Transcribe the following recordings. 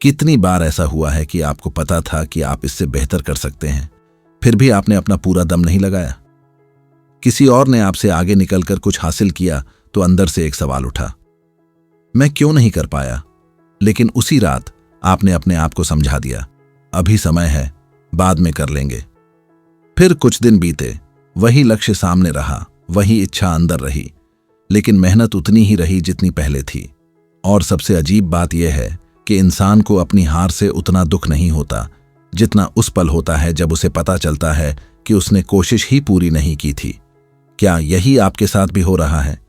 कितनी बार ऐसा हुआ है कि आपको पता था कि आप इससे बेहतर कर सकते हैं, फिर भी आपने अपना पूरा दम नहीं लगाया? किसी और ने आपसे आगे निकलकर कुछ हासिल किया तो अंदर से एक सवाल उठा, मैं क्यों नहीं कर पाया? लेकिन उसी रात आपने अपने आप को समझा दिया, अभी समय है, बाद में कर लेंगे। फिर कुछ दिन बीते, वही लक्ष्य सामने रहा, वही इच्छा अंदर रही, लेकिन मेहनत उतनी ही रही जितनी पहले थी। और सबसे अजीब बात यह है कि इंसान को अपनी हार से उतना दुख नहीं होता जितना उस पल होता है जब उसे पता चलता है कि उसने कोशिश ही पूरी नहीं की थी। क्या यही आपके साथ भी हो रहा है?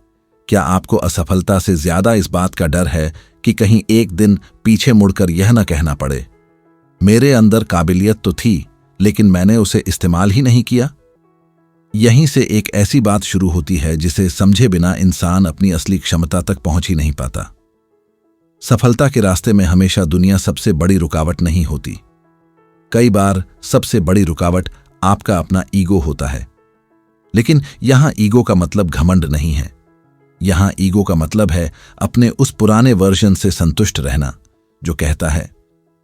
क्या आपको असफलता से ज्यादा इस बात का डर है कि कहीं एक दिन पीछे मुड़कर यह न कहना पड़े, मेरे अंदर काबिलियत तो थी लेकिन मैंने उसे इस्तेमाल ही नहीं किया? यहीं से एक ऐसी बात शुरू होती है जिसे समझे बिना इंसान अपनी असली क्षमता तक पहुंच ही नहीं पाता। सफलता के रास्ते में हमेशा दुनिया सबसे बड़ी रुकावट नहीं होती। कई बार सबसे बड़ी रुकावट आपका अपना ईगो होता है। लेकिन यहां ईगो का मतलब घमंड नहीं है। यहां ईगो का मतलब है अपने उस पुराने वर्जन से संतुष्ट रहना जो कहता है,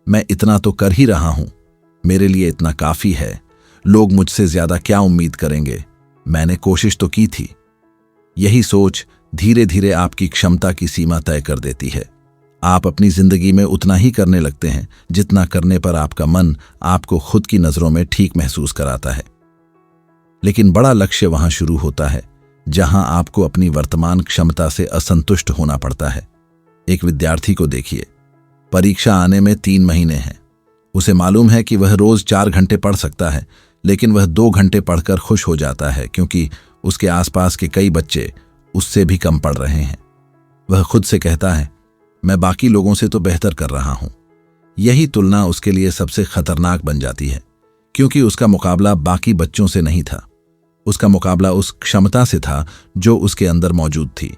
मैं इतना तो कर ही रहा हूं, मेरे लिए इतना काफी है, लोग मुझसे ज्यादा क्या उम्मीद करेंगे, मैंने कोशिश तो की थी। यही सोच धीरे धीरे आपकी क्षमता की सीमा तय कर देती है। आप अपनी जिंदगी में उतना ही करने लगते हैं जितना करने पर आपका मन आपको खुद की नजरों में ठीक महसूस कराता है। लेकिन बड़ा लक्ष्य वहां शुरू होता है जहां आपको अपनी वर्तमान क्षमता से असंतुष्ट होना पड़ता है। एक विद्यार्थी को देखिए, परीक्षा आने में 3 महीने हैं। उसे मालूम है कि वह रोज 4 घंटे पढ़ सकता है, लेकिन वह 2 घंटे पढ़कर खुश हो जाता है क्योंकि उसके आसपास के कई बच्चे उससे भी कम पढ़ रहे हैं। वह खुद से कहता है, मैं बाकी लोगों से तो बेहतर कर रहा हूं। यही तुलना उसके लिए सबसे खतरनाक बन जाती है, क्योंकि उसका मुकाबला बाकी बच्चों से नहीं था, उसका मुकाबला उस क्षमता से था जो उसके अंदर मौजूद थी।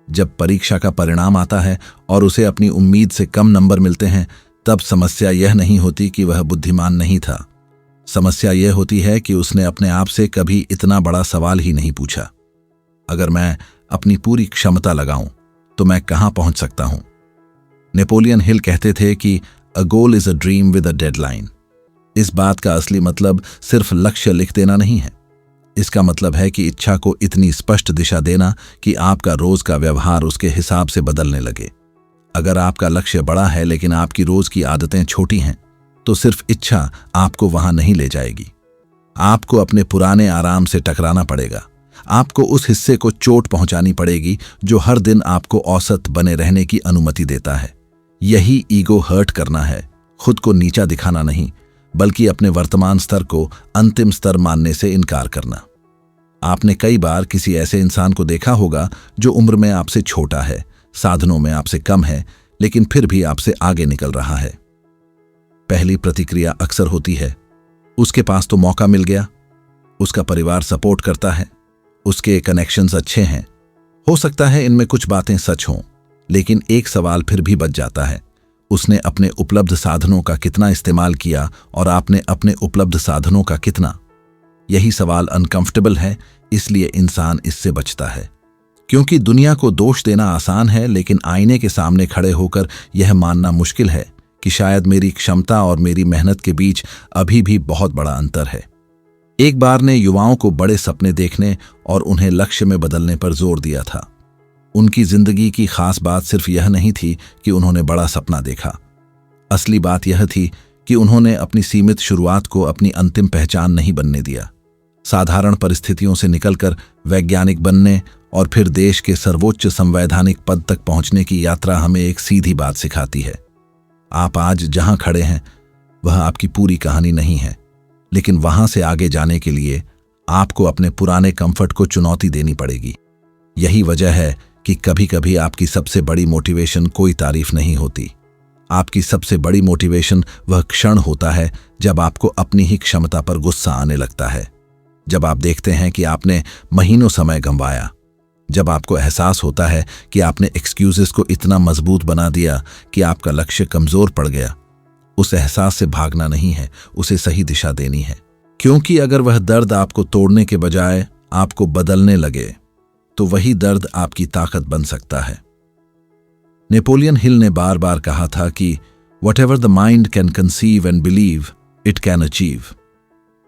जब परीक्षा का परिणाम आता है और उसे अपनी उम्मीद से कम नंबर मिलते हैं, तब समस्या यह नहीं होती कि वह बुद्धिमान नहीं था। समस्या यह होती है कि उसने अपने आप से कभी इतना बड़ा सवाल ही नहीं पूछा, अगर मैं अपनी पूरी क्षमता लगाऊं तो मैं कहां पहुंच सकता हूं? नेपोलियन हिल कहते थे कि a goal is a dream with a deadline. इस बात का असली मतलब सिर्फ लक्ष्य लिख देना नहीं है। इसका मतलब है कि इच्छा को इतनी स्पष्ट दिशा देना कि आपका रोज का व्यवहार उसके हिसाब से बदलने लगे। अगर आपका लक्ष्य बड़ा है लेकिन आपकी रोज की आदतें छोटी हैं, तो सिर्फ इच्छा आपको वहां नहीं ले जाएगी। आपको अपने पुराने आराम से टकराना पड़ेगा। आपको उस हिस्से को चोट पहुंचानी पड़ेगी जो हर दिन आपको औसत बने रहने की अनुमति देता है। यही ईगो हर्ट करना है, खुद को नीचा दिखाना नहीं, बल्कि अपने वर्तमान स्तर को अंतिम स्तर मानने से इनकार करना। आपने कई बार किसी ऐसे इंसान को देखा होगा जो उम्र में आपसे छोटा है, साधनों में आपसे कम है, लेकिन फिर भी आपसे आगे निकल रहा है। पहली प्रतिक्रिया अक्सर होती है, उसके पास तो मौका मिल गया, उसका परिवार सपोर्ट करता है, उसके कनेक्शंस अच्छे हैं, हो सकता है इनमें कुछ बातें सच हों। लेकिन एक सवाल फिर भी बच जाता है, उसने अपने उपलब्ध साधनों का कितना इस्तेमाल किया और आपने अपने उपलब्ध साधनों का कितना? यही सवाल अनकंफर्टेबल है, इसलिए इंसान इससे बचता है। क्योंकि दुनिया को दोष देना आसान है, लेकिन आईने के सामने खड़े होकर यह मानना मुश्किल है कि शायद मेरी क्षमता और मेरी मेहनत के बीच अभी भी बहुत बड़ा अंतर है। एक बार ने युवाओं को बड़े सपने देखने और उन्हें लक्ष्य में बदलने पर जोर दिया था। उनकी जिंदगी की खास बात सिर्फ यह नहीं थी कि उन्होंने बड़ा सपना देखा। असली बात यह थी कि उन्होंने अपनी सीमित शुरुआत को अपनी अंतिम पहचान नहीं बनने दिया। साधारण परिस्थितियों से निकलकर वैज्ञानिक बनने और फिर देश के सर्वोच्च संवैधानिक पद तक पहुंचने की यात्रा हमें एक सीधी बात सिखाती है। आप आज जहां खड़े हैं वह आपकी पूरी कहानी नहीं है, लेकिन वहां से आगे जाने के लिए आपको अपने पुराने कंफर्ट को चुनौती देनी पड़ेगी। यही वजह है कि कभी कभी आपकी सबसे बड़ी मोटिवेशन कोई तारीफ नहीं होती। आपकी सबसे बड़ी मोटिवेशन वह क्षण होता है जब आपको अपनी ही क्षमता पर गुस्सा आने लगता है, जब आप देखते हैं कि आपने महीनों समय गंवाया, जब आपको एहसास होता है कि आपने एक्सक्यूजेस को इतना मजबूत बना दिया कि आपका लक्ष्य कमजोर पड़ गया। उस एहसास से भागना नहीं है, उसे सही दिशा देनी है। क्योंकि अगर वह दर्द आपको तोड़ने के बजाय आपको बदलने लगे तो वही दर्द आपकी ताकत बन सकता है। नेपोलियन हिल ने बार बार कहा था कि Whatever the mind can conceive and believe, it can achieve.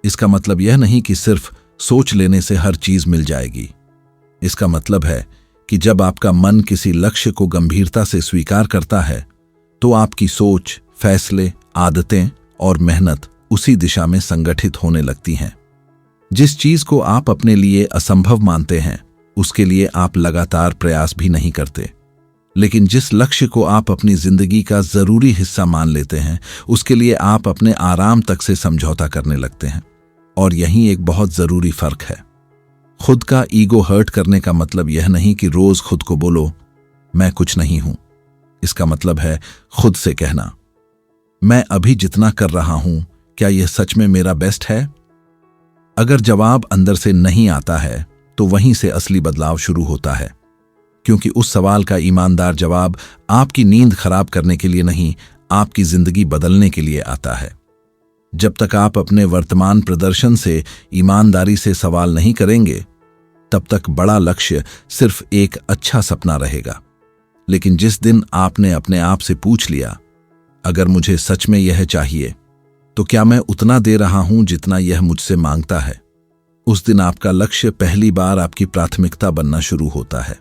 इसका मतलब यह नहीं कि सिर्फ सोच लेने से हर चीज मिल जाएगी। इसका मतलब है कि जब आपका मन किसी लक्ष्य को गंभीरता से स्वीकार करता है तो आपकी सोच, फैसले, आदतें और मेहनत उसी दिशा में संगठित होने लगती हैं। जिस चीज को आप अपने लिए असंभव मानते हैं उसके लिए आप लगातार प्रयास भी नहीं करते, लेकिन जिस लक्ष्य को आप अपनी जिंदगी का जरूरी हिस्सा मान लेते हैं उसके लिए आप अपने आराम तक से समझौता करने लगते हैं। और यही एक बहुत जरूरी फर्क है। खुद का ईगो हर्ट करने का मतलब यह नहीं कि रोज खुद को बोलो मैं कुछ नहीं हूं। इसका मतलब है खुद से कहना, मैं अभी जितना कर रहा हूं क्या यह सच में मेरा बेस्ट है? अगर जवाब अंदर से नहीं आता है तो वहीं से असली बदलाव शुरू होता है, क्योंकि उस सवाल का ईमानदार जवाब आपकी नींद खराब करने के लिए नहीं, आपकी जिंदगी बदलने के लिए आता है। जब तक आप अपने वर्तमान प्रदर्शन से ईमानदारी से सवाल नहीं करेंगे तब तक बड़ा लक्ष्य सिर्फ एक अच्छा सपना रहेगा। लेकिन जिस दिन आपने अपने आप से पूछ लिया, अगर मुझे सच में यह चाहिए तो क्या मैं उतना दे रहा हूं जितना यह मुझसे मांगता है, उस दिन आपका लक्ष्य पहली बार आपकी प्राथमिकता बनना शुरू होता है।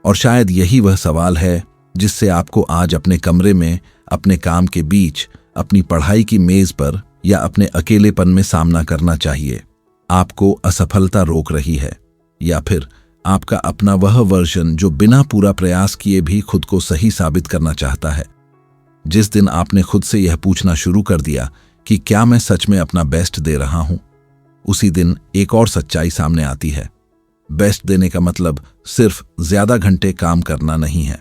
और शायद यही वह सवाल है जिससे आपको आज अपने कमरे में, अपने काम के बीच, अपनी पढ़ाई की मेज पर या अपने अकेलेपन में सामना करना चाहिए। आपको असफलता रोक रही है या फिर आपका अपना वह वर्जन जो बिना पूरा प्रयास किए भी खुद को सही साबित करना चाहता है। जिस दिन आपने खुद से यह पूछना शुरू कर दिया कि क्या मैं सच में अपना बेस्ट दे रहा हूं, उसी दिन एक और सच्चाई सामने आती है। बेस्ट देने का मतलब सिर्फ ज्यादा घंटे काम करना नहीं है।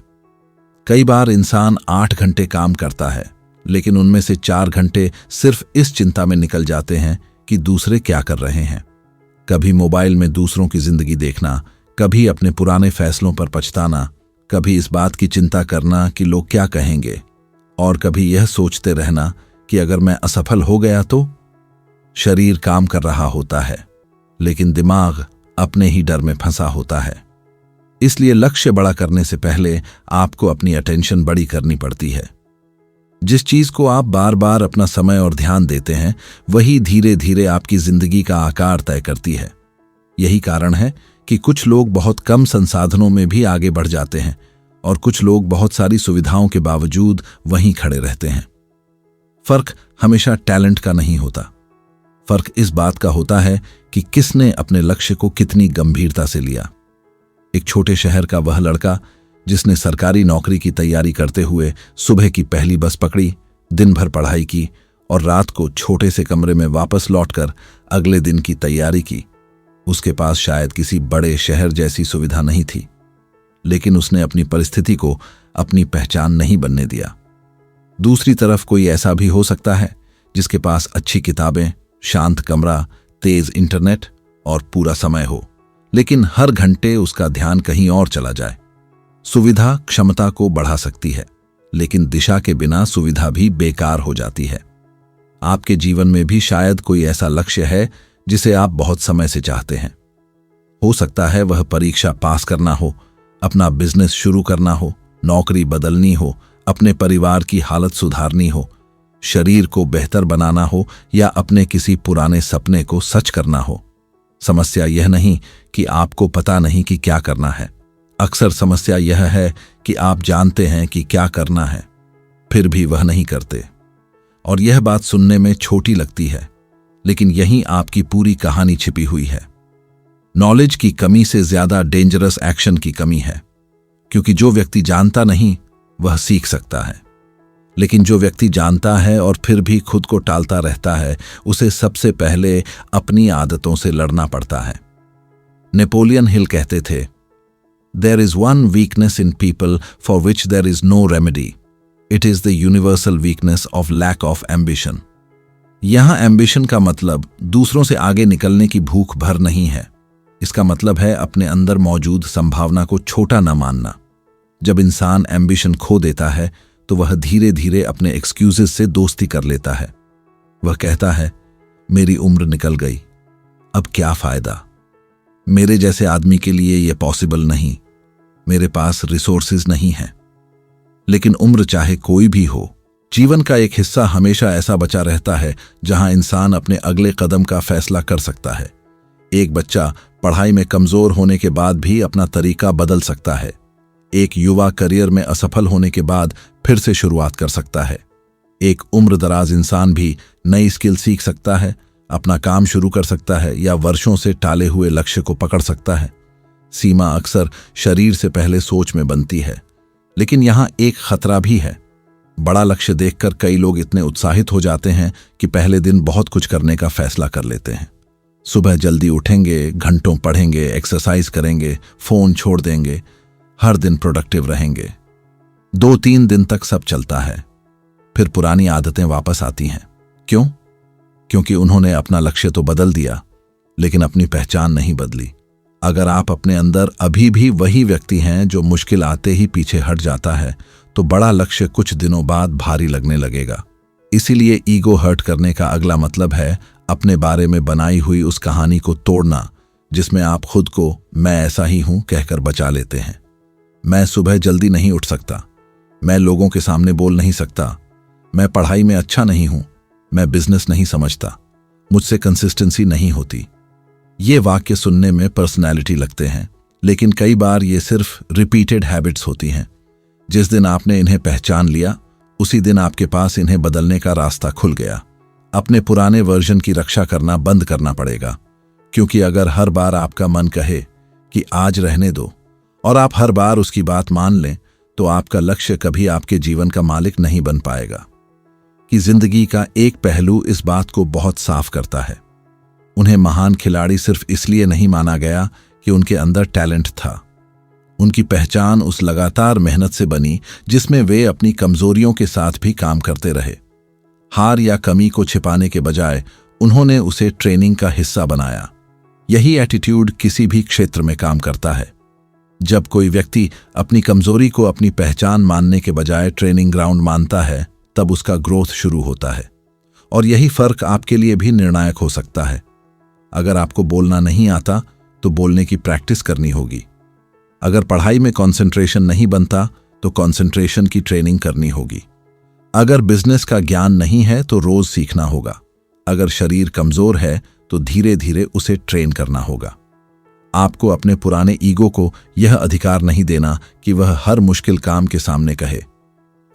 कई बार इंसान 8 घंटे काम करता है, लेकिन उनमें से 4 घंटे सिर्फ इस चिंता में निकल जाते हैं कि दूसरे क्या कर रहे हैं। कभी मोबाइल में दूसरों की जिंदगी देखना, कभी अपने पुराने फैसलों पर पछताना, कभी इस बात की चिंता करना कि लोग क्या कहेंगे, और कभी यह सोचते रहना कि अगर मैं असफल हो गया तो। शरीर काम कर रहा होता है, लेकिन दिमाग अपने ही डर में फंसा होता है। इसलिए लक्ष्य बड़ा करने से पहले आपको अपनी अटेंशन बड़ी करनी पड़ती है। जिस चीज को आप बार बार अपना समय और ध्यान देते हैं वही धीरे धीरे आपकी जिंदगी का आकार तय करती है। यही कारण है कि कुछ लोग बहुत कम संसाधनों में भी आगे बढ़ जाते हैं और कुछ लोग बहुत सारी सुविधाओं के बावजूद वहीं खड़े रहते हैं। फर्क हमेशा टैलेंट का नहीं होता। फर्क इस बात का होता है कि किसने अपने लक्ष्य को कितनी गंभीरता से लिया। एक छोटे शहर का वह लड़का जिसने सरकारी नौकरी की तैयारी करते हुए सुबह की पहली बस पकड़ी, दिन भर पढ़ाई की और रात को छोटे से कमरे में वापस लौटकर अगले दिन की तैयारी की। उसके पास शायद किसी बड़े शहर जैसी सुविधा नहीं थी, लेकिन उसने अपनी परिस्थिति को अपनी पहचान नहीं बनने दिया। दूसरी तरफ कोई ऐसा भी हो सकता है जिसके पास अच्छी किताबें, शांत कमरा, तेज इंटरनेट और पूरा समय हो, लेकिन हर घंटे उसका ध्यान कहीं और चला जाए। सुविधा क्षमता को बढ़ा सकती है, लेकिन दिशा के बिना सुविधा भी बेकार हो जाती है। आपके जीवन में भी शायद कोई ऐसा लक्ष्य है जिसे आप बहुत समय से चाहते हैं। हो सकता है वह परीक्षा पास करना हो, अपना बिजनेस शुरू करना हो, नौकरी बदलनी हो, अपने परिवार की हालत सुधारनी हो, शरीर को बेहतर बनाना हो या अपने किसी पुराने सपने को सच करना हो। समस्या यह नहीं कि आपको पता नहीं कि क्या करना है। अक्सर समस्या यह है कि आप जानते हैं कि क्या करना है, फिर भी वह नहीं करते। और यह बात सुनने में छोटी लगती है, लेकिन यहीं आपकी पूरी कहानी छिपी हुई है। नॉलेज की कमी से ज्यादा डेंजरस एक्शन की कमी है, क्योंकि जो व्यक्ति जानता नहीं वह सीख सकता है, लेकिन जो व्यक्ति जानता है और फिर भी खुद को टालता रहता है उसे सबसे पहले अपनी आदतों से लड़ना पड़ता है। नेपोलियन हिल कहते थे, There is one weakness in people for which there is no remedy. It is the universal weakness of lack of ambition. यहां एम्बिशन का मतलब दूसरों से आगे निकलने की भूख भर नहीं है। इसका मतलब है अपने अंदर मौजूद संभावना को छोटा न मानना। जब इंसान एम्बिशन खो देता है तो वह धीरे धीरे अपने एक्सक्यूजेस से दोस्ती कर लेता है। वह कहता है, मेरी उम्र निकल गई, अब क्या फायदा, मेरे जैसे आदमी के लिए यह पॉसिबल नहीं, मेरे पास रिसोर्सेज नहीं हैं। लेकिन उम्र चाहे कोई भी हो, जीवन का एक हिस्सा हमेशा ऐसा बचा रहता है जहां इंसान अपने अगले कदम का फैसला कर सकता है। एक बच्चा पढ़ाई में कमजोर होने के बाद भी अपना तरीका बदल सकता है। एक युवा करियर में असफल होने के बाद फिर से शुरुआत कर सकता है। एक उम्रदराज इंसान भी नई स्किल सीख सकता है, अपना काम शुरू कर सकता है या वर्षों से टाले हुए लक्ष्य को पकड़ सकता है। सीमा अक्सर शरीर से पहले सोच में बनती है, लेकिन यहाँ एक खतरा भी है। बड़ा लक्ष्य देखकर कई लोग इतने उत्साहित हो जाते हैं कि पहले दिन बहुत कुछ करने का फैसला कर लेते हैं। सुबह जल्दी उठेंगे, घंटों पढ़ेंगे, एक्सरसाइज करेंगे, फोन छोड़ देंगे, हर दिन प्रोडक्टिव रहेंगे। 2-3 दिन तक सब चलता है, फिर पुरानी आदतें वापस आती हैं। क्यों? क्योंकि उन्होंने अपना लक्ष्य तो बदल दिया, लेकिन अपनी पहचान नहीं बदली। अगर आप अपने अंदर अभी भी वही व्यक्ति हैं जो मुश्किल आते ही पीछे हट जाता है, तो बड़ा लक्ष्य कुछ दिनों बाद भारी लगने लगेगा। इसीलिए ईगो हर्ट करने का अगला मतलब है अपने बारे में बनाई हुई उस कहानी को तोड़ना, जिसमें आप खुद को मैं ऐसा ही हूं कहकर बचा लेते हैं। मैं सुबह जल्दी नहीं उठ सकता, मैं लोगों के सामने बोल नहीं सकता, मैं पढ़ाई में अच्छा नहीं हूं, मैं बिजनेस नहीं समझता, मुझसे कंसिस्टेंसी नहीं होती। ये वाक्य सुनने में पर्सनैलिटी लगते हैं, लेकिन कई बार ये सिर्फ रिपीटेड हैबिट्स होती हैं। जिस दिन आपने इन्हें पहचान लिया, उसी दिन आपके पास इन्हें बदलने का रास्ता खुल गया। अपने पुराने वर्जन की रक्षा करना बंद करना पड़ेगा, क्योंकि अगर हर बार आपका मन कहे कि आज रहने दो और आप हर बार उसकी बात मान लें, तो आपका लक्ष्य कभी आपके जीवन का मालिक नहीं बन पाएगा। कि जिंदगी का एक पहलू इस बात को बहुत साफ करता है। उन्हें महान खिलाड़ी सिर्फ इसलिए नहीं माना गया कि उनके अंदर टैलेंट था। उनकी पहचान उस लगातार मेहनत से बनी जिसमें वे अपनी कमजोरियों के साथ भी काम करते रहे। हार या कमी को छिपाने के बजाय उन्होंने उसे ट्रेनिंग का हिस्सा बनाया। यही एटीट्यूड किसी भी क्षेत्र में काम करता है। जब कोई व्यक्ति अपनी कमजोरी को अपनी पहचान मानने के बजाय ट्रेनिंग ग्राउंड मानता है, तब उसका ग्रोथ शुरू होता है। और यही फर्क आपके लिए भी निर्णायक हो सकता है। अगर आपको बोलना नहीं आता, तो बोलने की प्रैक्टिस करनी होगी। अगर पढ़ाई में कंसंट्रेशन नहीं बनता, तो कंसंट्रेशन की ट्रेनिंग करनी होगी। अगर बिजनेस का ज्ञान नहीं है, तो रोज सीखना होगा। अगर शरीर कमजोर है, तो धीरे धीरे उसे ट्रेन करना होगा। आपको अपने पुराने ईगो को यह अधिकार नहीं देना कि वह हर मुश्किल काम के सामने कहे,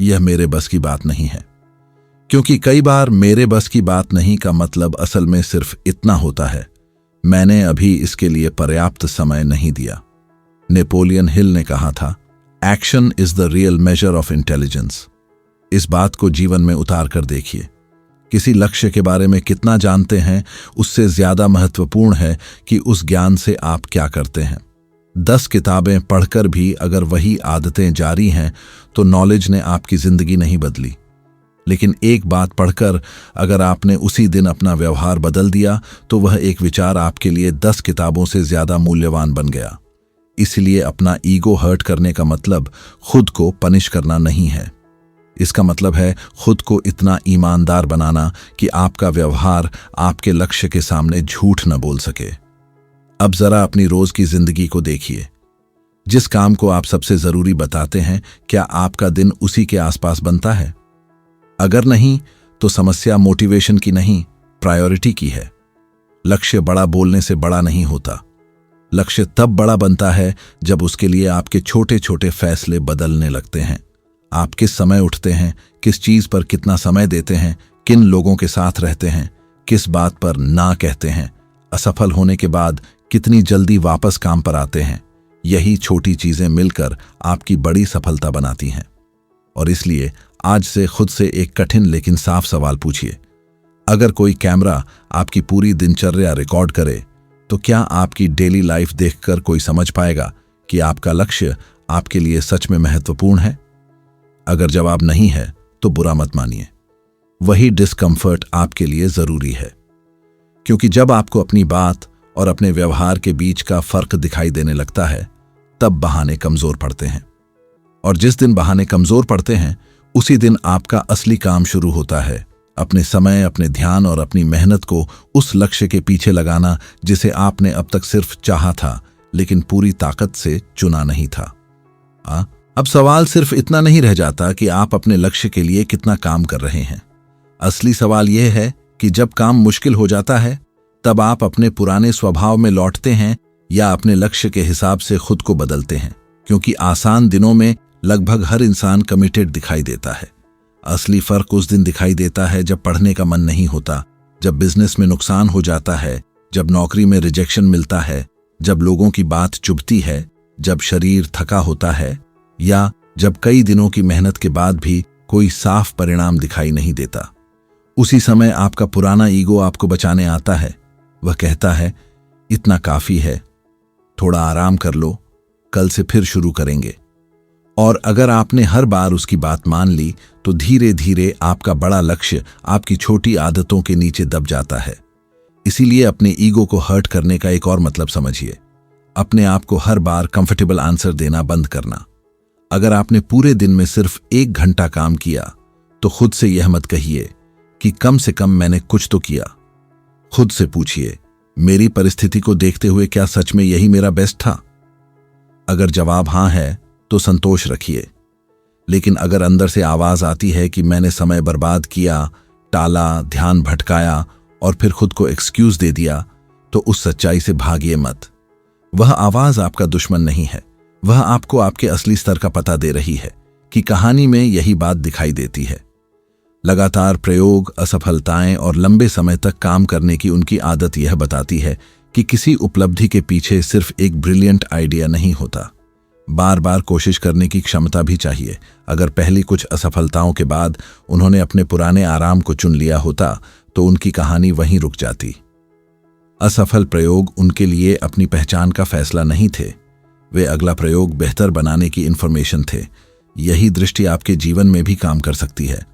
यह मेरे बस की बात नहीं है। क्योंकि कई बार मेरे बस की बात नहीं का मतलब असल में सिर्फ इतना होता है, मैंने अभी इसके लिए पर्याप्त समय नहीं दिया। नेपोलियन हिल ने कहा था, action is the real measure of intelligence. इस बात को जीवन में उतार कर देखिए। किसी लक्ष्य के बारे में कितना जानते हैं, उससे ज्यादा महत्वपूर्ण है कि उस ज्ञान से आप क्या करते हैं। 10 किताबें पढ़कर भी अगर वही आदतें जारी हैं, तो नॉलेज ने आपकी जिंदगी नहीं बदली। लेकिन एक बात पढ़कर अगर आपने उसी दिन अपना व्यवहार बदल दिया, तो वह एक विचार आपके लिए 10 किताबों से ज्यादा मूल्यवान बन गया। इसलिए अपना ईगो हर्ट करने का मतलब खुद को पनिश करना नहीं है। इसका मतलब है खुद को इतना ईमानदार बनाना कि आपका व्यवहार आपके लक्ष्य के सामने झूठ न बोल सके। अब जरा अपनी रोज की जिंदगी को देखिए। जिस काम को आप सबसे जरूरी बताते हैं, क्या आपका दिन उसी के आसपास बनता है? अगर नहीं, तो समस्या मोटिवेशन की नहीं, प्रायोरिटी की है। लक्ष्य बड़ा बोलने से बड़ा नहीं होता। लक्ष्य तब बड़ा बनता है जब उसके लिए आपके छोटे छोटे फैसले बदलने लगते हैं। आप किस समय उठते हैं, किस चीज पर कितना समय देते हैं, किन लोगों के साथ रहते हैं, किस बात पर ना कहते हैं, असफल होने के बाद कितनी जल्दी वापस काम पर आते हैं, यही छोटी चीजें मिलकर आपकी बड़ी सफलता बनाती हैं। और इसलिए आज से खुद से एक कठिन लेकिन साफ सवाल पूछिए। अगर कोई कैमरा आपकी पूरी दिनचर्या रिकॉर्ड करे, तो क्या आपकी डेली लाइफ देखकर कोई समझ पाएगा कि आपका लक्ष्य आपके लिए सच में महत्वपूर्ण है? अगर जवाब नहीं है, तो बुरा मत मानिए। वही डिस्कम्फर्ट आपके लिए जरूरी है। क्योंकि जब आपको अपनी बात और अपने व्यवहार के बीच का फर्क दिखाई देने लगता है, तब बहाने कमजोर पड़ते हैं। और जिस दिन बहाने कमजोर पड़ते हैं, उसी दिन आपका असली काम शुरू होता है। अपने समय, अपने ध्यान और अपनी मेहनत को उस लक्ष्य के पीछे लगाना जिसे आपने अब तक सिर्फ चाहा था, लेकिन पूरी ताकत से चुना नहीं था। अब सवाल सिर्फ इतना नहीं रह जाता कि आप अपने लक्ष्य के लिए कितना काम कर रहे हैं। असली सवाल यह है कि जब काम मुश्किल हो जाता है तब आप अपने पुराने स्वभाव में लौटते हैं या अपने लक्ष्य के हिसाब से खुद को बदलते हैं। क्योंकि आसान दिनों में लगभग हर इंसान कमिटेड दिखाई देता है। असली फर्क उस दिन दिखाई देता है जब पढ़ने का मन नहीं होता, जब बिजनेस में नुकसान हो जाता है, जब नौकरी में रिजेक्शन मिलता है, जब लोगों की बात चुभती है, जब शरीर थका होता है या जब कई दिनों की मेहनत के बाद भी कोई साफ परिणाम दिखाई नहीं देता। उसी समय आपका पुराना ईगो आपको बचाने आता है। वह कहता है, इतना काफी है, थोड़ा आराम कर लो, कल से फिर शुरू करेंगे। और अगर आपने हर बार उसकी बात मान ली तो धीरे धीरे आपका बड़ा लक्ष्य आपकी छोटी आदतों के नीचे दब जाता है। इसीलिए अपने ईगो को हर्ट करने का एक और मतलब समझिए, अपने आप को हर बार कंफर्टेबल आंसर देना बंद करना। अगर आपने पूरे दिन में सिर्फ 1 घंटा काम किया तो खुद से यह मत कहिए कि कम से कम मैंने कुछ तो किया। खुद से पूछिए, मेरी परिस्थिति को देखते हुए क्या सच में यही मेरा बेस्ट था? अगर जवाब हां है तो संतोष रखिए। लेकिन अगर अंदर से आवाज आती है कि मैंने समय बर्बाद किया, टाला, ध्यान भटकाया और फिर खुद को एक्सक्यूज दे दिया, तो उस सच्चाई से भागिए मत। वह आवाज आपका दुश्मन नहीं है, वह आपको आपके असली स्तर का पता दे रही है कि कहानी में यही बात दिखाई देती है। लगातार प्रयोग, असफलताएं और लंबे समय तक काम करने की उनकी आदत यह बताती है कि किसी उपलब्धि के पीछे सिर्फ एक ब्रिलियंट आइडिया नहीं होता, बार बार कोशिश करने की क्षमता भी चाहिए। अगर पहली कुछ असफलताओं के बाद उन्होंने अपने पुराने आराम को चुन लिया होता तो उनकी कहानी वहीं रुक जाती। असफल प्रयोग उनके लिए अपनी पहचान का फैसला नहीं थे, वे अगला प्रयोग बेहतर बनाने की इंफॉर्मेशन थे। यही दृष्टि आपके जीवन में भी काम कर सकती है।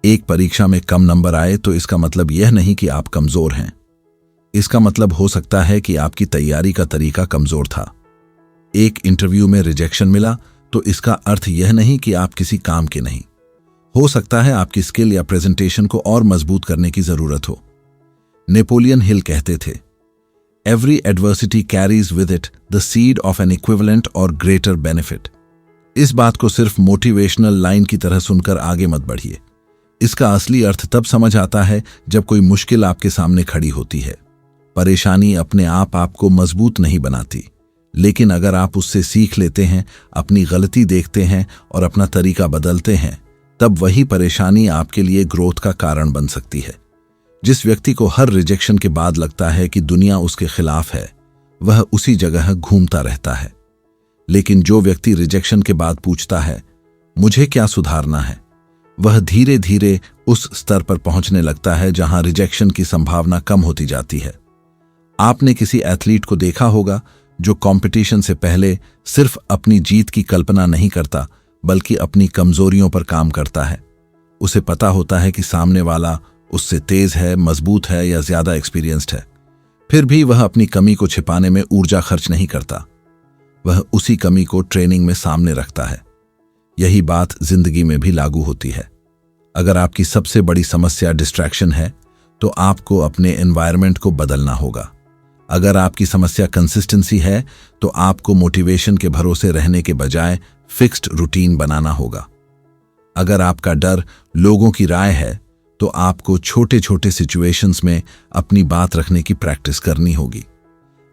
एक परीक्षा में कम नंबर आए तो इसका मतलब यह नहीं कि आप कमजोर हैं। इसका मतलब हो सकता है कि आपकी तैयारी का तरीका कमजोर था। एक इंटरव्यू में रिजेक्शन मिला तो इसका अर्थ यह नहीं कि आप किसी काम के नहीं। हो सकता है आपकी स्किल या प्रेजेंटेशन को और मजबूत करने की जरूरत हो। नेपोलियन हिल कहते थे, every adversity carries with it the seed of N equivalent और ग्रेटर बेनिफिट। इस बात को सिर्फ मोटिवेशनल लाइन की तरह सुनकर आगे मत बढ़िए। इसका असली अर्थ तब समझ आता है जब कोई मुश्किल आपके सामने खड़ी होती है। परेशानी अपने आप आपको मजबूत नहीं बनाती, लेकिन अगर आप उससे सीख लेते हैं, अपनी गलती देखते हैं और अपना तरीका बदलते हैं, तब वही परेशानी आपके लिए ग्रोथ का कारण बन सकती है। जिस व्यक्ति को हर रिजेक्शन के बाद लगता है कि दुनिया उसके खिलाफ है, वह उसी जगह घूमता रहता है। लेकिन जो व्यक्ति रिजेक्शन के बाद पूछता है, मुझे क्या सुधारना है, वह धीरे धीरे उस स्तर पर पहुंचने लगता है जहां रिजेक्शन की संभावना कम होती जाती है। आपने किसी एथलीट को देखा होगा जो कंपटीशन से पहले सिर्फ अपनी जीत की कल्पना नहीं करता, बल्कि अपनी कमजोरियों पर काम करता है। उसे पता होता है कि सामने वाला उससे तेज है, मजबूत है या ज्यादा एक्सपीरियंस्ड है। फिर भी वह अपनी कमी को छिपाने में ऊर्जा खर्च नहीं करता, वह उसी कमी को ट्रेनिंग में सामने रखता है। यही बात जिंदगी में भी लागू होती है। अगर आपकी सबसे बड़ी समस्या डिस्ट्रैक्शन है तो आपको अपने एनवायरनमेंट को बदलना होगा। अगर आपकी समस्या कंसिस्टेंसी है तो आपको मोटिवेशन के भरोसे रहने के बजाय फिक्स्ड रूटीन बनाना होगा। अगर आपका डर लोगों की राय है तो आपको छोटे छोटे सिचुएशंस में अपनी बात रखने की प्रैक्टिस करनी होगी।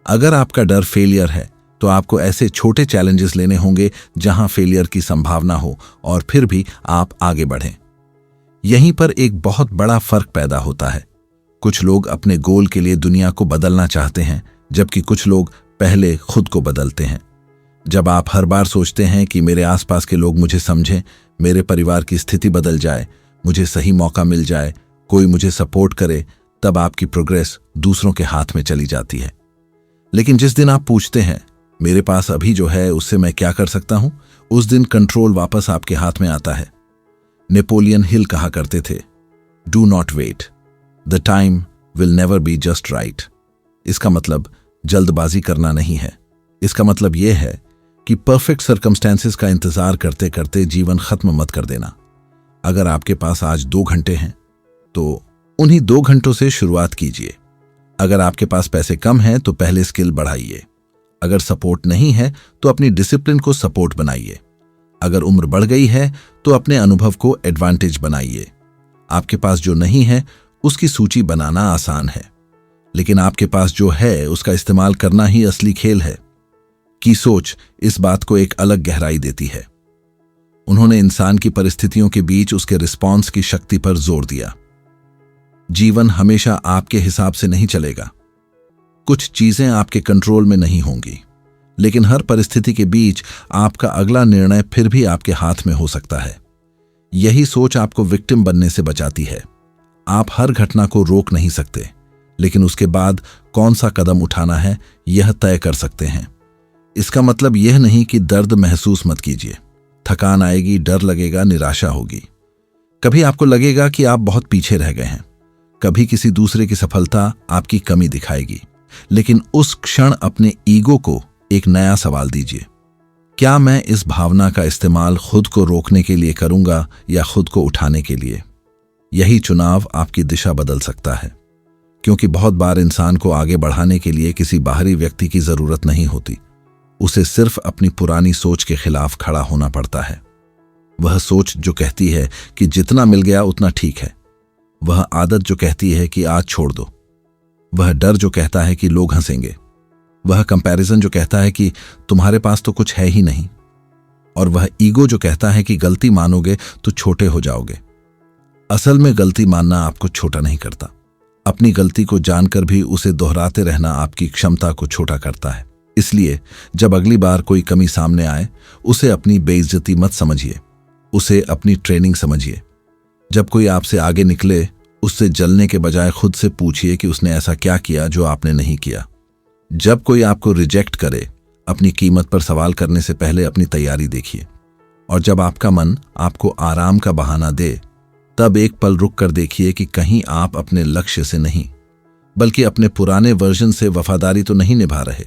अगर आपका डर फेलियर है तो आपको ऐसे छोटे चैलेंजेस लेने होंगे जहां फेलियर की संभावना हो और फिर भी आप आगे बढ़ें। यहीं पर एक बहुत बड़ा फर्क पैदा होता है। कुछ लोग अपने गोल के लिए दुनिया को बदलना चाहते हैं, जबकि कुछ लोग पहले खुद को बदलते हैं। जब आप हर बार सोचते हैं कि मेरे आसपास के लोग मुझे समझें, मेरे परिवार की स्थिति बदल जाए, मुझे सही मौका मिल जाए, कोई मुझे सपोर्ट करे, तब आपकी प्रोग्रेस दूसरों के हाथ में चली जाती है। लेकिन जिस दिन आप पूछते हैं, मेरे पास अभी जो है उससे मैं क्या कर सकता हूं, उस दिन कंट्रोल वापस आपके हाथ में आता है। नेपोलियन हिल कहा करते थे, do not wait, the time will never be just right. इसका मतलब जल्दबाजी करना नहीं है। इसका मतलब यह है कि परफेक्ट सर्कमस्टेंसेस का इंतजार करते करते जीवन खत्म मत कर देना। अगर आपके पास आज 2 घंटे हैं तो उन्हीं 2 घंटों से शुरुआत कीजिए। अगर आपके पास पैसे कम हैं तो पहले स्किल बढ़ाइए। अगर सपोर्ट नहीं है तो अपनी डिसिप्लिन को सपोर्ट बनाइए। अगर उम्र बढ़ गई है तो अपने अनुभव को एडवांटेज बनाइए। आपके पास जो नहीं है उसकी सूची बनाना आसान है, लेकिन आपके पास जो है उसका इस्तेमाल करना ही असली खेल है। की सोच इस बात को एक अलग गहराई देती है। उन्होंने इंसान की परिस्थितियों के बीच उसके रिस्पॉन्स की शक्ति पर जोर दिया। जीवन हमेशा आपके हिसाब से नहीं चलेगा। कुछ चीजें आपके कंट्रोल में नहीं होंगी, लेकिन हर परिस्थिति के बीच आपका अगला निर्णय फिर भी आपके हाथ में हो सकता है। यही सोच आपको विक्टिम बनने से बचाती है। आप हर घटना को रोक नहीं सकते, लेकिन उसके बाद कौन सा कदम उठाना है यह तय कर सकते हैं। इसका मतलब यह नहीं कि दर्द महसूस मत कीजिए। थकान आएगी, डर लगेगा, निराशा होगी। कभी आपको लगेगा कि आप बहुत पीछे रह गए हैं। कभी किसी दूसरे की सफलता आपकी कमी दिखाएगी, लेकिन उस क्षण अपने ईगो को एक नया सवाल दीजिए। क्या मैं इस भावना का इस्तेमाल खुद को रोकने के लिए करूंगा या खुद को उठाने के लिए? यही चुनाव आपकी दिशा बदल सकता है, क्योंकि बहुत बार इंसान को आगे बढ़ाने के लिए किसी बाहरी व्यक्ति की जरूरत नहीं होती। उसे सिर्फ अपनी पुरानी सोच के खिलाफ खड़ा होना पड़ता है। वह सोच जो कहती है कि जितना मिल गया उतना ठीक है, वह आदत जो कहती है कि आज छोड़ दो, वह डर जो कहता है कि लोग हंसेंगे, वह कंपैरिजन जो कहता है कि तुम्हारे पास तो कुछ है ही नहीं, और वह ईगो जो कहता है कि गलती मानोगे तो छोटे हो जाओगे। असल में गलती मानना आपको छोटा नहीं करता। अपनी गलती को जानकर भी उसे दोहराते रहना आपकी क्षमता को छोटा करता है। इसलिए जब अगली बार कोई कमी सामने आए, उसे अपनी बेइज्जती मत समझिए, उसे अपनी ट्रेनिंग समझिए। जब कोई आपसे आगे निकले, उससे जलने के बजाय खुद से पूछिए कि उसने ऐसा क्या किया जो आपने नहीं किया। जब कोई आपको रिजेक्ट करे, अपनी कीमत पर सवाल करने से पहले अपनी तैयारी देखिए। और जब आपका मन आपको आराम का बहाना दे, तब एक पल रुक कर देखिए कि कहीं आप अपने लक्ष्य से नहीं, बल्कि अपने पुराने वर्जन से वफादारी तो नहीं निभा रहे।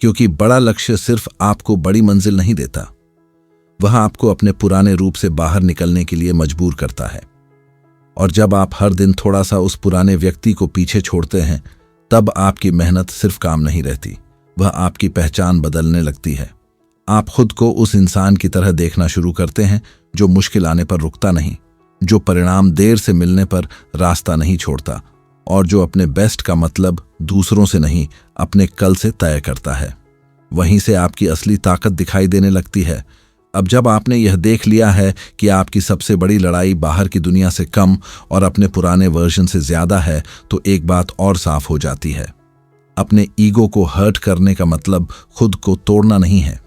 क्योंकि बड़ा लक्ष्य सिर्फ आपको बड़ी मंजिल नहीं देता, वह आपको अपने पुराने रूप से बाहर निकलने के लिए मजबूर करता है। और जब आप हर दिन थोड़ा सा उस पुराने व्यक्ति को पीछे छोड़ते हैं, तब आपकी मेहनत सिर्फ काम नहीं रहती, वह आपकी पहचान बदलने लगती है। आप खुद को उस इंसान की तरह देखना शुरू करते हैं जो मुश्किल आने पर रुकता नहीं, जो परिणाम देर से मिलने पर रास्ता नहीं छोड़ता, और जो अपने बेस्ट का मतलब दूसरों से नहीं, अपने कल से तय करता है। वहीं से आपकी असली ताकत दिखाई देने लगती है। अब जब आपने यह देख लिया है कि आपकी सबसे बड़ी लड़ाई बाहर की दुनिया से कम और अपने पुराने वर्जन से ज्यादा है, तो एक बात और साफ हो जाती है। अपने ईगो को हर्ट करने का मतलब खुद को तोड़ना नहीं है।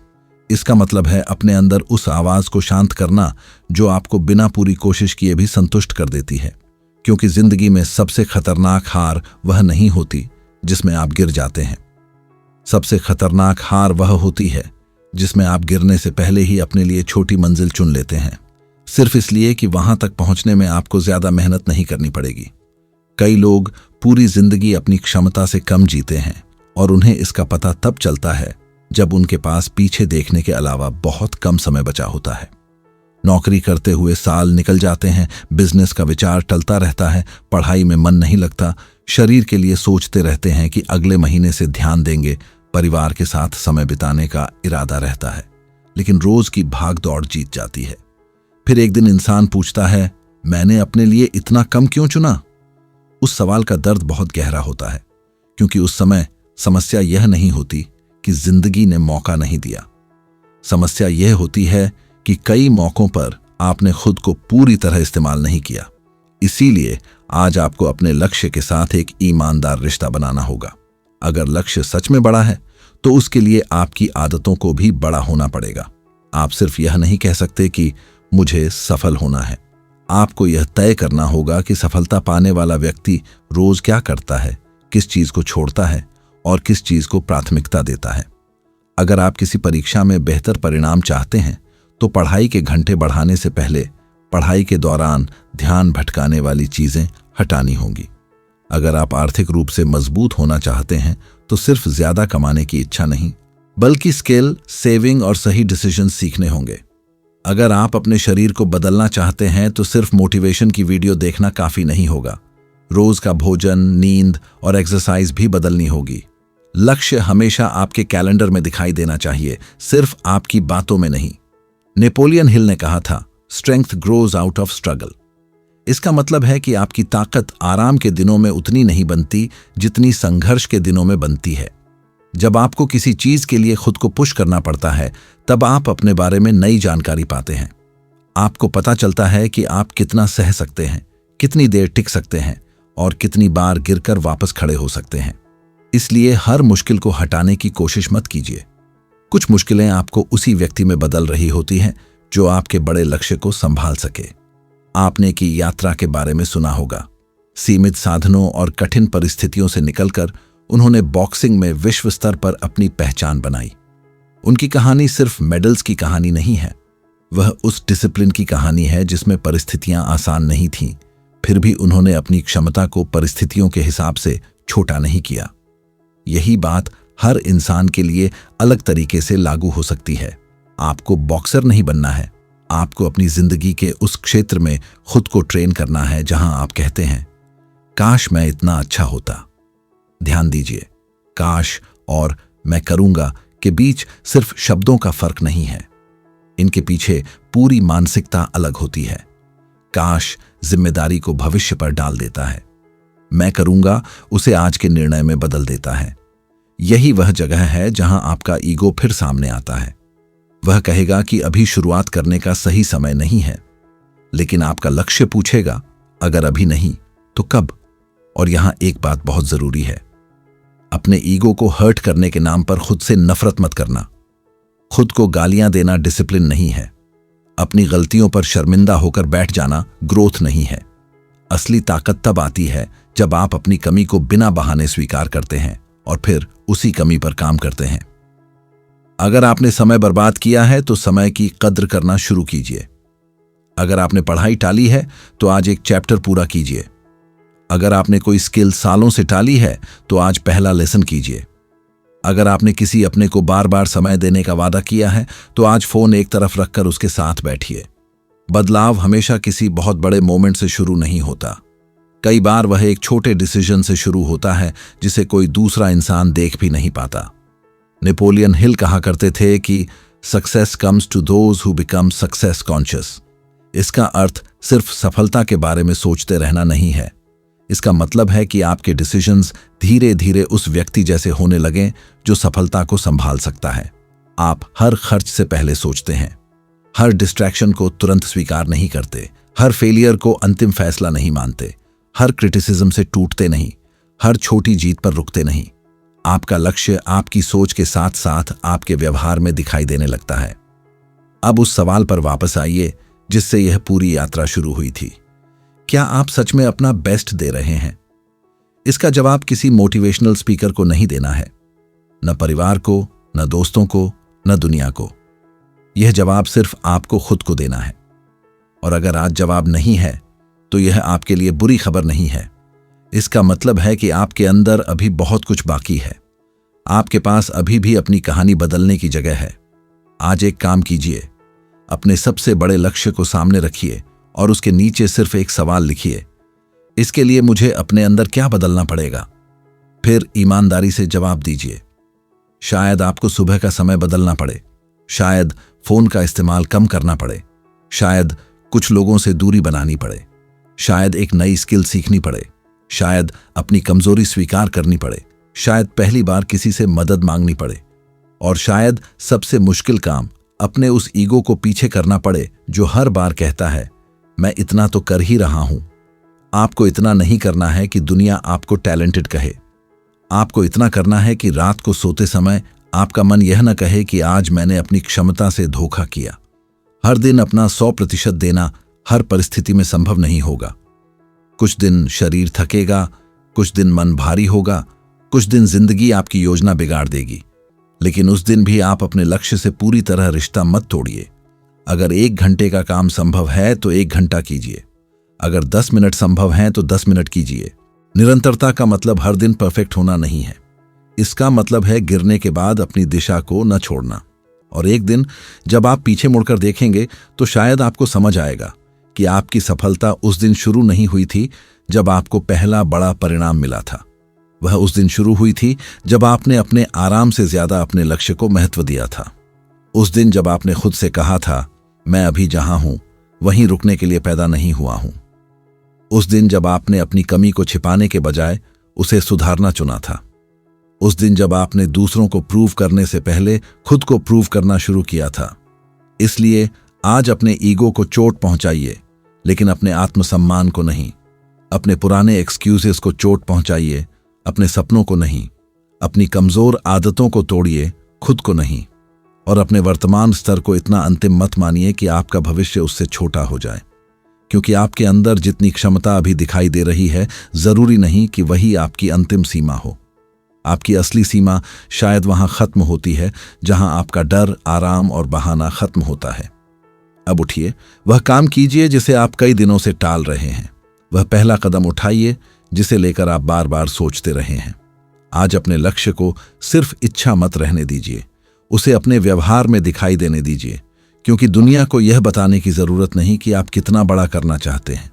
इसका मतलब है अपने अंदर उस आवाज को शांत करना जो आपको बिना पूरी कोशिश किए भी संतुष्ट कर देती है। क्योंकि जिंदगी में सबसे खतरनाक हार वह नहीं होती जिसमें आप गिर जाते हैं। सबसे खतरनाक हार वह होती है जिसमें आप गिरने से पहले ही अपने लिए छोटी मंजिल चुन लेते हैं, सिर्फ इसलिए कि वहां तक पहुंचने में आपको ज्यादा मेहनत नहीं करनी पड़ेगी। कई लोग पूरी जिंदगी अपनी क्षमता से कम जीते हैं, और उन्हें इसका पता तब चलता है जब उनके पास पीछे देखने के अलावा बहुत कम समय बचा होता है। नौकरी करते हुए साल निकल जाते हैं, बिजनेस का विचार टलता रहता है, पढ़ाई में मन नहीं लगता, शरीर के लिए सोचते रहते हैं कि अगले महीने से ध्यान देंगे, परिवार के साथ समय बिताने का इरादा रहता है, लेकिन रोज की भाग दौड़ जीत जाती है। फिर एक दिन इंसान पूछता है, मैंने अपने लिए इतना कम क्यों चुना? उस सवाल का दर्द बहुत गहरा होता है, क्योंकि उस समय समस्या यह नहीं होती कि जिंदगी ने मौका नहीं दिया। समस्या यह होती है कि कई मौकों पर आपने खुद को पूरी तरह इस्तेमाल नहीं किया। इसीलिए आज आपको अपने लक्ष्य के साथ एक ईमानदार रिश्ता बनाना होगा। अगर लक्ष्य सच में बड़ा है, तो उसके लिए आपकी आदतों को भी बड़ा होना पड़ेगा। आप सिर्फ यह नहीं कह सकते कि मुझे सफल होना है। आपको यह तय करना होगा कि सफलता पाने वाला व्यक्ति रोज क्या करता है, किस चीज को छोड़ता है और किस चीज को प्राथमिकता देता है। अगर आप किसी परीक्षा में बेहतर परिणाम चाहते हैं, तो पढ़ाई के घंटे बढ़ाने से पहले पढ़ाई के दौरान ध्यान भटकाने वाली चीजें हटानी होंगी। अगर आप आर्थिक रूप से मजबूत होना चाहते हैं, तो सिर्फ ज्यादा कमाने की इच्छा नहीं, बल्कि स्किल, सेविंग और सही डिसीजन सीखने होंगे। अगर आप अपने शरीर को बदलना चाहते हैं, तो सिर्फ मोटिवेशन की वीडियो देखना काफी नहीं होगा। रोज का भोजन, नींद और एक्सरसाइज भी बदलनी होगी। लक्ष्य हमेशा आपके कैलेंडर में दिखाई देना चाहिए, सिर्फ आपकी बातों में नहीं। नेपोलियन हिल ने कहा था, strength grows out of struggle. इसका मतलब है कि आपकी ताकत आराम के दिनों में उतनी नहीं बनती जितनी संघर्ष के दिनों में बनती है। जब आपको किसी चीज के लिए खुद को पुश करना पड़ता है, तब आप अपने बारे में नई जानकारी पाते हैं। आपको पता चलता है कि आप कितना सह सकते हैं, कितनी देर टिक सकते हैं और कितनी बार गिरकर वापस खड़े हो सकते हैं। इसलिए हर मुश्किल को हटाने की कोशिश मत कीजिए। कुछ मुश्किलें आपको उसी व्यक्ति में बदल रही होती हैं जो आपके बड़े लक्ष्य को संभाल सके। आपने की यात्रा के बारे में सुना होगा। सीमित साधनों और कठिन परिस्थितियों से निकलकर उन्होंने बॉक्सिंग में विश्व स्तर पर अपनी पहचान बनाई। उनकी कहानी सिर्फ मेडल्स की कहानी नहीं है, वह उस डिसिप्लिन की कहानी है जिसमें परिस्थितियां आसान नहीं थीं, फिर भी उन्होंने अपनी क्षमता को परिस्थितियों के हिसाब से छोटा नहीं किया। यही बात हर इंसान के लिए अलग तरीके से लागू हो सकती है। आपको बॉक्सर नहीं बनना है, आपको अपनी जिंदगी के उस क्षेत्र में खुद को ट्रेन करना है जहां आप कहते हैं, काश मैं इतना अच्छा होता। ध्यान दीजिए, काश और मैं करूंगा के बीच सिर्फ शब्दों का फर्क नहीं है, इनके पीछे पूरी मानसिकता अलग होती है। काश जिम्मेदारी को भविष्य पर डाल देता है, मैं करूंगा उसे आज के निर्णय में बदल देता है। यही वह जगह है जहां आपका ईगो फिर सामने आता है। वह कहेगा कि अभी शुरुआत करने का सही समय नहीं है, लेकिन आपका लक्ष्य पूछेगा, अगर अभी नहीं तो कब? और यहां एक बात बहुत जरूरी है, अपने ईगो को हर्ट करने के नाम पर खुद से नफरत मत करना। खुद को गालियां देना डिसिप्लिन नहीं है। अपनी गलतियों पर शर्मिंदा होकर बैठ जाना ग्रोथ नहीं है। असली ताकत तब आती है जब आप अपनी कमी को बिना बहाने स्वीकार करते हैं और फिर उसी कमी पर काम करते हैं। अगर आपने समय बर्बाद किया है तो समय की कद्र करना शुरू कीजिए। अगर आपने पढ़ाई टाली है तो आज एक चैप्टर पूरा कीजिए। अगर आपने कोई स्किल सालों से टाली है तो आज पहला लेसन कीजिए। अगर आपने किसी अपने को बार बार समय देने का वादा किया है तो आज फोन एक तरफ रखकर उसके साथ बैठिए। बदलाव हमेशा किसी बहुत बड़े मोमेंट से शुरू नहीं होता। कई बार वह एक छोटे डिसीजन से शुरू होता है जिसे कोई दूसरा इंसान देख भी नहीं पाता। नेपोलियन हिल कहा करते थे कि success comes to those who become success conscious. इसका अर्थ सिर्फ सफलता के बारे में सोचते रहना नहीं है। इसका मतलब है कि आपके डिसीजंस धीरे धीरे उस व्यक्ति जैसे होने लगें जो सफलता को संभाल सकता है। आप हर खर्च से पहले सोचते हैं, हर डिस्ट्रैक्शन को तुरंत स्वीकार नहीं करते, हर फेलियर को अंतिम फैसला नहीं मानते, हर क्रिटिसिज्म से टूटते नहीं, हर छोटी जीत पर रुकते नहीं। आपका लक्ष्य आपकी सोच के साथ साथ आपके व्यवहार में दिखाई देने लगता है। अब उस सवाल पर वापस आइए जिससे यह पूरी यात्रा शुरू हुई थी। क्या आप सच में अपना बेस्ट दे रहे हैं? इसका जवाब किसी मोटिवेशनल स्पीकर को नहीं देना है, न परिवार को, न दोस्तों को, न दुनिया को। यह जवाब सिर्फ आपको खुद को देना है। और अगर आज जवाब नहीं है तो यह आपके लिए बुरी खबर नहीं है। इसका मतलब है कि आपके अंदर अभी बहुत कुछ बाकी है। आपके पास अभी भी अपनी कहानी बदलने की जगह है। आज एक काम कीजिए, अपने सबसे बड़े लक्ष्य को सामने रखिए और उसके नीचे सिर्फ एक सवाल लिखिए, इसके लिए मुझे अपने अंदर क्या बदलना पड़ेगा? फिर ईमानदारी से जवाब दीजिए। शायद आपको सुबह का समय बदलना पड़े, शायद फोन का इस्तेमाल कम करना पड़े, शायद कुछ लोगों से दूरी बनानी पड़े, शायद एक नई स्किल सीखनी पड़े, शायद अपनी कमजोरी स्वीकार करनी पड़े, शायद पहली बार किसी से मदद मांगनी पड़े, और शायद सबसे मुश्किल काम अपने उस ईगो को पीछे करना पड़े जो हर बार कहता है, मैं इतना तो कर ही रहा हूं। आपको इतना नहीं करना है कि दुनिया आपको टैलेंटेड कहे। आपको इतना करना है कि रात को सोते समय आपका मन यह न कहे कि आज मैंने अपनी क्षमता से धोखा किया। हर दिन अपना 100% देना हर परिस्थिति में संभव नहीं होगा। कुछ दिन शरीर थकेगा, कुछ दिन मन भारी होगा, कुछ दिन जिंदगी आपकी योजना बिगाड़ देगी, लेकिन उस दिन भी आप अपने लक्ष्य से पूरी तरह रिश्ता मत तोड़िए। अगर 1 घंटे का काम संभव है तो 1 घंटा कीजिए, अगर 10 मिनट संभव है तो 10 मिनट कीजिए। निरंतरता का मतलब हर दिन परफेक्ट होना नहीं है। इसका मतलब है गिरने के बाद अपनी दिशा को न छोड़ना। और एक दिन जब आप पीछे मुड़कर देखेंगे तो शायद आपको समझ आएगा कि आपकी सफलता उस दिन शुरू नहीं हुई थी जब आपको पहला बड़ा परिणाम मिला था। वह उस दिन शुरू हुई थी जब आपने अपने आराम से ज्यादा अपने लक्ष्य को महत्व दिया था। उस दिन जब आपने खुद से कहा था, मैं अभी जहां हूं वहीं रुकने के लिए पैदा नहीं हुआ हूं। उस दिन जब आपने अपनी कमी को छिपाने के बजाय उसे सुधारना चुना था। उस दिन जब आपने दूसरों को प्रूव करने से पहले खुद को प्रूव करना शुरू किया था। इसलिए आज अपने ईगो को चोट पहुंचाइए, लेकिन अपने आत्मसम्मान को नहीं। अपने पुराने एक्सक्यूजेस को चोट पहुंचाइए, अपने सपनों को नहीं। अपनी कमजोर आदतों को तोड़िए, खुद को नहीं। और अपने वर्तमान स्तर को इतना अंतिम मत मानिए कि आपका भविष्य उससे छोटा हो जाए। क्योंकि आपके अंदर जितनी क्षमता अभी दिखाई दे रही है, जरूरी नहीं कि वही आपकी अंतिम सीमा हो। आपकी असली सीमा शायद वहां खत्म होती है जहां आपका डर, आराम और बहाना खत्म होता है। अब उठिए, वह काम कीजिए जिसे आप कई दिनों से टाल रहे हैं। वह पहला कदम उठाइए जिसे लेकर आप बार बार सोचते रहे हैं। आज अपने लक्ष्य को सिर्फ इच्छा मत रहने दीजिए, उसे अपने व्यवहार में दिखाई देने दीजिए। क्योंकि दुनिया को यह बताने की जरूरत नहीं कि आप कितना बड़ा करना चाहते हैं।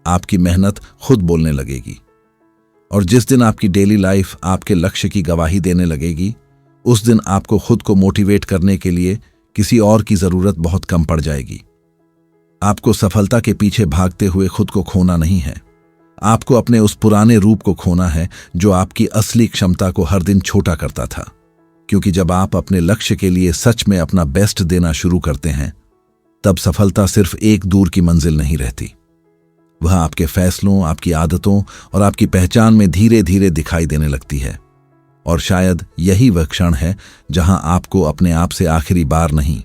आपकी मेहनत खुद बोलने लगेगी। और जिस दिन आपकी डेली लाइफ आपके लक्ष्य की गवाही देने लगेगी, उस दिन आपको खुद को मोटिवेट करने के लिए किसी और की जरूरत बहुत कम पड़ जाएगी। आपको सफलता के पीछे भागते हुए खुद को खोना नहीं है। आपको अपने उस पुराने रूप को खोना है जो आपकी असली क्षमता को हर दिन छोटा करता था। क्योंकि जब आप अपने लक्ष्य के लिए सच में अपना बेस्ट देना शुरू करते हैं, तब सफलता सिर्फ एक दूर की मंजिल नहीं रहती। वह आपके फैसलों, आपकी आदतों और आपकी पहचान में धीरे धीरे दिखाई देने लगती है। और शायद यही वह क्षण है जहां आपको अपने आप से आखिरी बार नहीं,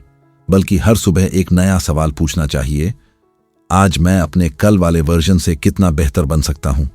बल्कि हर सुबह एक नया सवाल पूछना चाहिए, आज मैं अपने कल वाले वर्जन से कितना बेहतर बन सकता हूं।